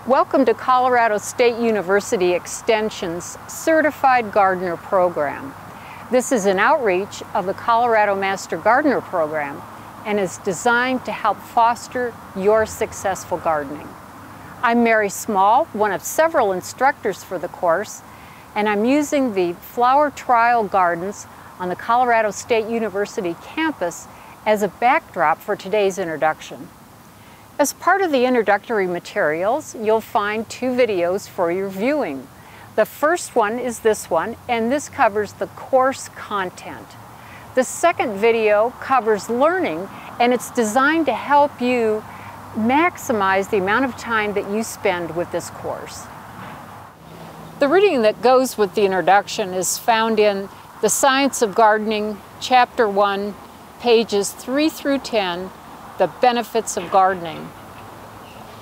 Welcome to Colorado State University Extension's Certified Gardener Program. This is an outreach of the Colorado Master Gardener Program and is designed to help foster your successful gardening. I'm Mary Small, one of several instructors for the course, and I'm using the flower trial gardens on the Colorado State University campus as a backdrop for today's introduction. As part of the introductory materials, you'll find two videos for your viewing. The first one is this one, and this covers the course content. The second video covers learning, and it's designed to help you maximize the amount of time that you spend with this course. The reading that goes with the introduction is found in The Science of Gardening, Chapter 1, pages 3 through 10, The Benefits of Gardening.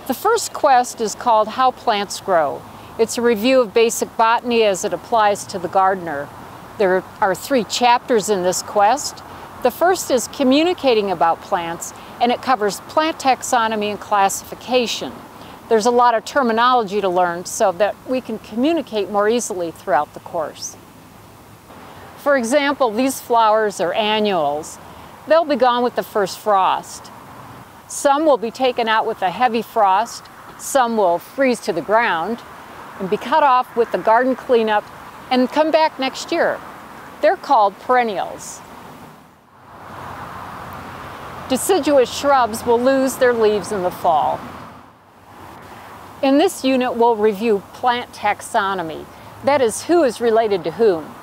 The first quest is called How Plants Grow. It's a review of basic botany as it applies to the gardener. There are 3 chapters in this quest. The first is Communicating About Plants, and it covers plant taxonomy and classification. There's a lot of terminology to learn so that we can communicate more easily throughout the course. For example, these flowers are annuals. They'll be gone with the first frost. Some will be taken out with a heavy frost, some will freeze to the ground and be cut off with the garden cleanup and come back next year. They're called perennials. Deciduous shrubs will lose their leaves in the fall. In this unit, we'll review plant taxonomy. That is, who is related to whom.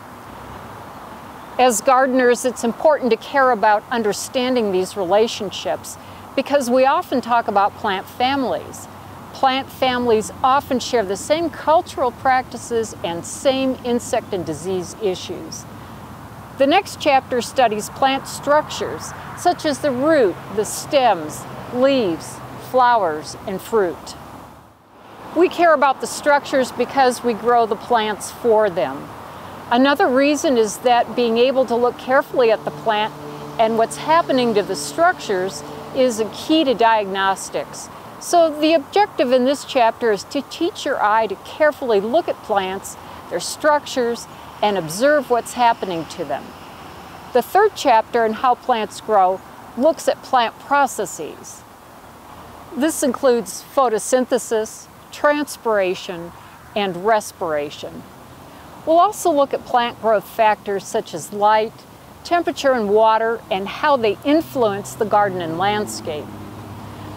As gardeners, it's important to care about understanding these relationships because we often talk about plant families. Plant families often share the same cultural practices and same insect and disease issues. The next chapter studies plant structures, such as the root, the stems, leaves, flowers, and fruit. We care about the structures because we grow the plants for them. Another reason is that being able to look carefully at the plant and what's happening to the structures is a key to diagnostics. So the objective in this chapter is to teach your eye to carefully look at plants, their structures, and observe what's happening to them. The third chapter in How Plants Grow looks at plant processes. This includes photosynthesis, transpiration, and respiration. We'll also look at plant growth factors such as light, temperature, and water, and how they influence the garden and landscape.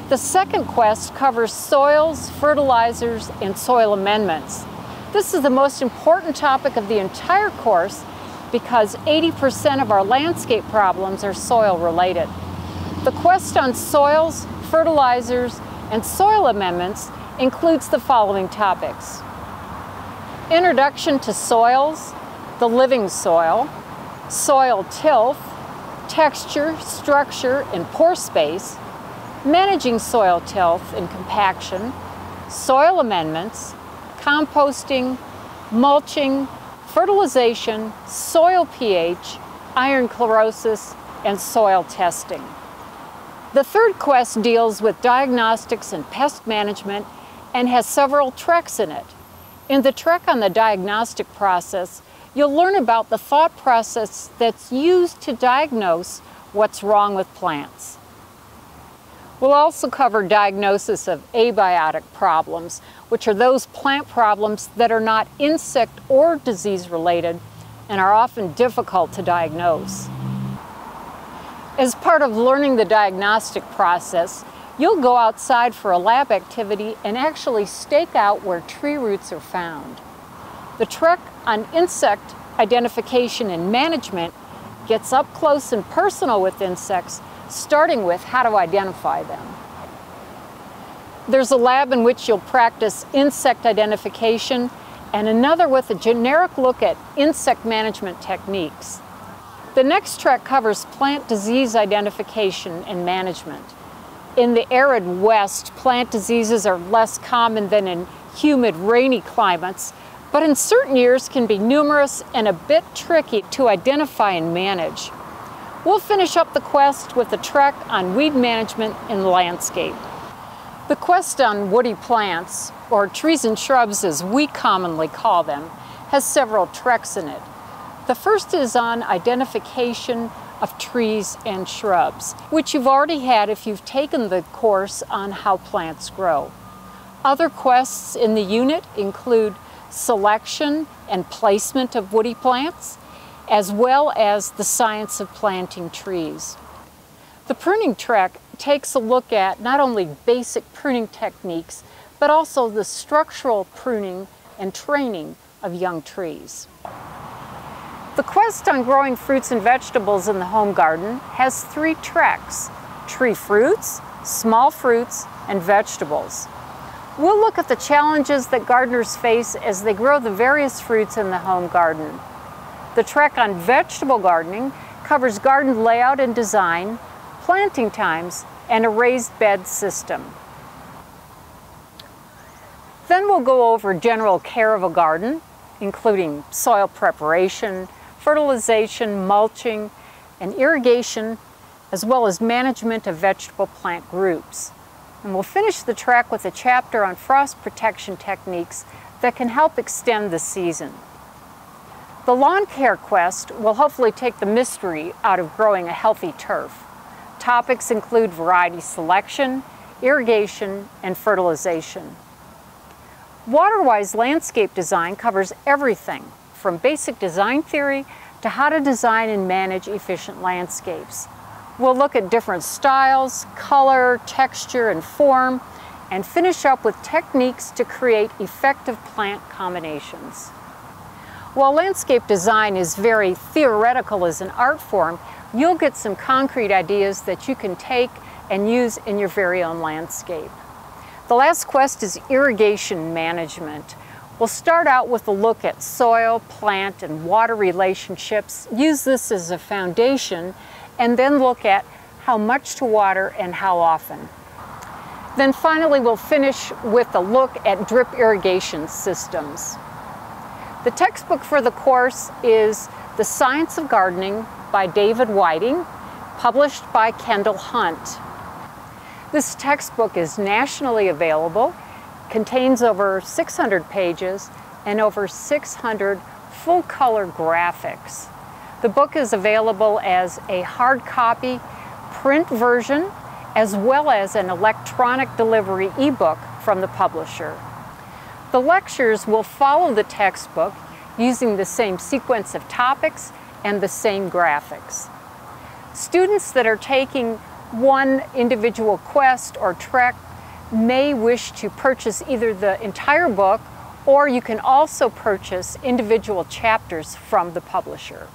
The second quest covers soils, fertilizers, and soil amendments. This is the most important topic of the entire course because 80% of our landscape problems are soil related. The quest on soils, fertilizers, and soil amendments includes the following topics: Introduction to soils, the living soil, soil tilth, texture, structure, and pore space, managing soil tilth and compaction, soil amendments, composting, mulching, fertilization, soil pH, iron chlorosis, and soil testing. The third quest deals with diagnostics and pest management and has several treks in it. In the trek on the diagnostic process, you'll learn about the thought process that's used to diagnose what's wrong with plants. We'll also cover diagnosis of abiotic problems, which are those plant problems that are not insect or disease related and are often difficult to diagnose. As part of learning the diagnostic process, you'll go outside for a lab activity and actually stake out where tree roots are found. The trek on insect identification and management gets up close and personal with insects, starting with how to identify them. There's a lab in which you'll practice insect identification and another with a generic look at insect management techniques. The next trek covers plant disease identification and management. In the arid West, plant diseases are less common than in humid, rainy climates, but in certain years can be numerous and a bit tricky to identify and manage. We'll finish up the quest with a trek on weed management in the landscape. The quest on woody plants, or trees and shrubs as we commonly call them, has several treks in it. The first is on identification of trees and shrubs, which you've already had if you've taken the course on how plants grow. Other quests in the unit include selection and placement of woody plants, as well as the science of planting trees. The pruning trek takes a look at not only basic pruning techniques, but also the structural pruning and training of young trees. The quest on growing fruits and vegetables in the home garden has 3 treks: tree fruits, small fruits, and vegetables. We'll look at the challenges that gardeners face as they grow the various fruits in the home garden. The trek on vegetable gardening covers garden layout and design, planting times, and a raised bed system. Then we'll go over general care of a garden, including soil preparation, fertilization, mulching, and irrigation, as well as management of vegetable plant groups. And we'll finish the trek with a chapter on frost protection techniques that can help extend the season. The lawn care quest will hopefully take the mystery out of growing a healthy turf. Topics include variety selection, irrigation, and fertilization. Waterwise landscape design covers everything from basic design theory to how to design and manage efficient landscapes. We'll look at different styles, color, texture, and form, and finish up with techniques to create effective plant combinations. While landscape design is very theoretical as an art form, you'll get some concrete ideas that you can take and use in your very own landscape. The last quest is irrigation management. We'll start out with a look at soil, plant, and water relationships, use this as a foundation, and then look at how much to water and how often. Then finally we'll finish with a look at drip irrigation systems. The textbook for the course is The Science of Gardening by David Whiting, published by Kendall Hunt. This textbook is nationally available, contains over 600 pages and over 600 full-color graphics. The book is available as a hard copy, print version, as well as an electronic delivery ebook from the publisher. The lectures will follow the textbook using the same sequence of topics and the same graphics. Students that are taking one individual quest or trek may wish to purchase either the entire book, or you can also purchase individual chapters from the publisher.